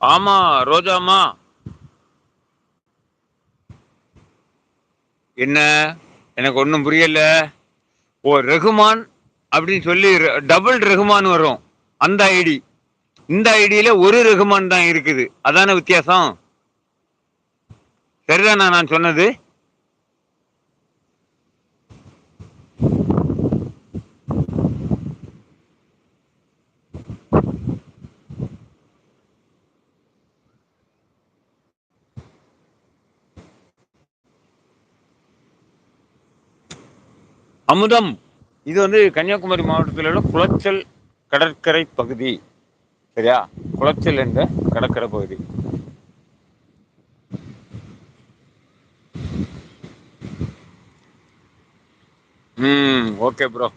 ஆமா, ரோஜாம்மா. என்ன? எனக்கு ஒண்ணும் புரியல. ஓ! ரகுமான் அப்படின்னு சொல்லி டபுள் ரகுமான் வரும். அந்த ஐடி. இந்த ஐடியில ஒரு ரகுமான் தான் இருக்குது. அதான வித்தியாசம்? சரிதானா நான் சொன்னது? அமுதம். இது வந்து கன்னியாகுமரி மாவட்டத்தில் உள்ள குளச்சல் கடற்கரை பகுதி. சரியா? குளச்சல் என்ற கடற்கரை பகுதி. Okay bro.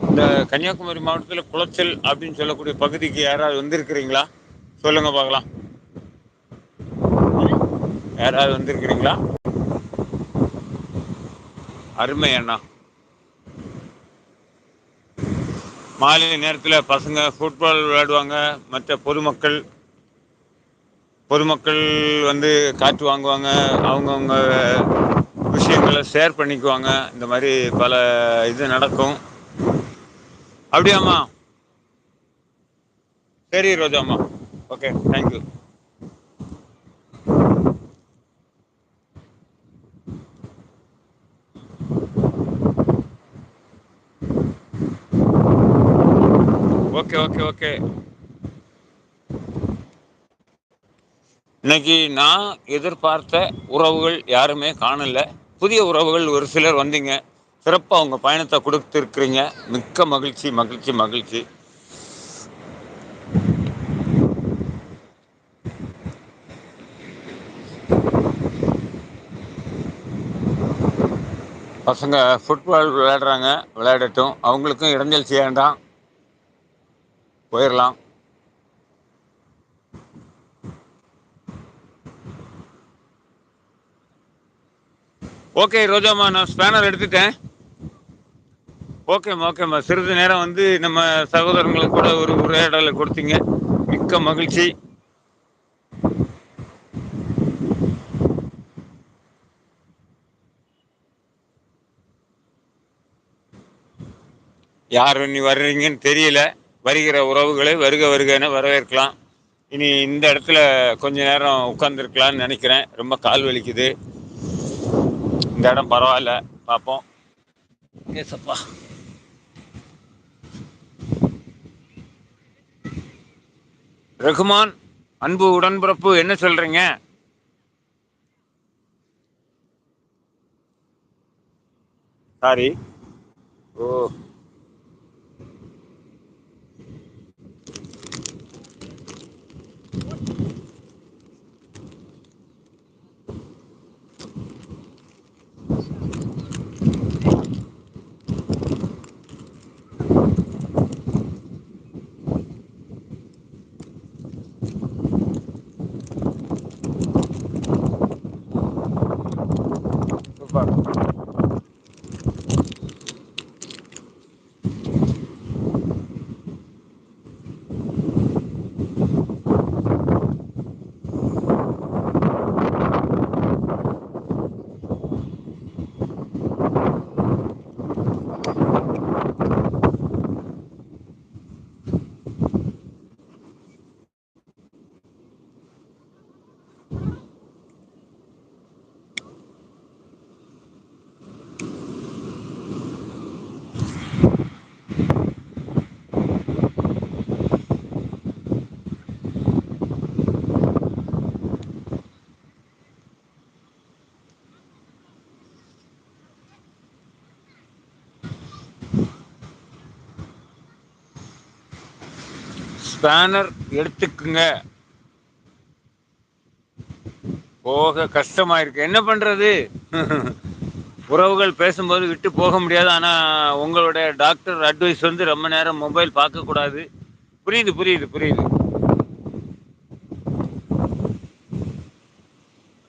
இந்த கன்னியாகுமரி மாவட்டத்தில் குளச்சல் அப்படின்னு சொல்லக்கூடிய பகுதிக்கு யாராவது வந்திருக்கிறீங்களா? சொல்லுங்க பார்க்கலாம். யாராவது வந்திருக்கிறீங்களா? அருமை அண்ணா. மாலை நேரத்தில் பசங்க ஃபுட்பால் விளையாடுவாங்க. மற்ற பொதுமக்கள் பொதுமக்கள் வந்து காற்று வாங்குவாங்க. அவங்கவுங்க விஷயங்களை ஷேர் பண்ணிக்குவாங்க. இந்த மாதிரி பல இது நடக்கும். அப்படியாம்மா? சரி ரோஜாம்மா. Okay, thank you. Okay okay okay. இன்னைக்கு நான் எதிர்பார்த்த உறவுகள் யாருமே காணல. புதிய உறவுகள் ஒரு சிலர் வந்தீங்க. சிறப்பாக அவங்க பயணத்தை கொடுத்துருக்குறீங்க. மிக்க மகிழ்ச்சி மகிழ்ச்சி மகிழ்ச்சி. பசங்க ஃபுட்பால் விளையாடுறாங்க, விளையாடட்டும். அவங்களுக்கும் இடைஞ்சல் செய்ய வேண்டாம், போயிடலாம். ஓகே ரோஜாம்மா, நான் ஸ்பேனர் எடுத்துட்டேன். ஓகேம்மா ஓகேம்மா. சிறிது நேரம் வந்து நம்ம சகோதரங்களுக்கு கூட ஒரு உரையாடலை கொடுத்தீங்க. மிக்க மகிழ்ச்சி. யார் நீ வர்றீங்கன்னு தெரியல. வருகிற உறவுகளை வருக வருக என வரவேற்கலாம். இனி இந்த இடத்துல கொஞ்ச நேரம் உட்கார்ந்துருக்கலாம்னு நினைக்கிறேன். ரொம்ப கால் வலிக்குது. இந்த இடம் பரவாயில்ல, பார்ப்போம். கேசப்பா. ரகுமான், அன்பு உடன்பிறப்பு, என்ன சொல்றீங்க? சாரி. ஓ. சூப்பர். ஸ்பேனர் எடுத்துக்குங்க. போக கஷ்டமா இருக்கு, என்ன பண்றது? உறவுகள் பேசும்போது விட்டு போக முடியாது. ஆனா உங்களுடைய டாக்டர் அட்வைஸ் வந்து ரொம்ப நேரம் மொபைல் பார்க்க கூடாது. புரியுது புரியுது புரியுது.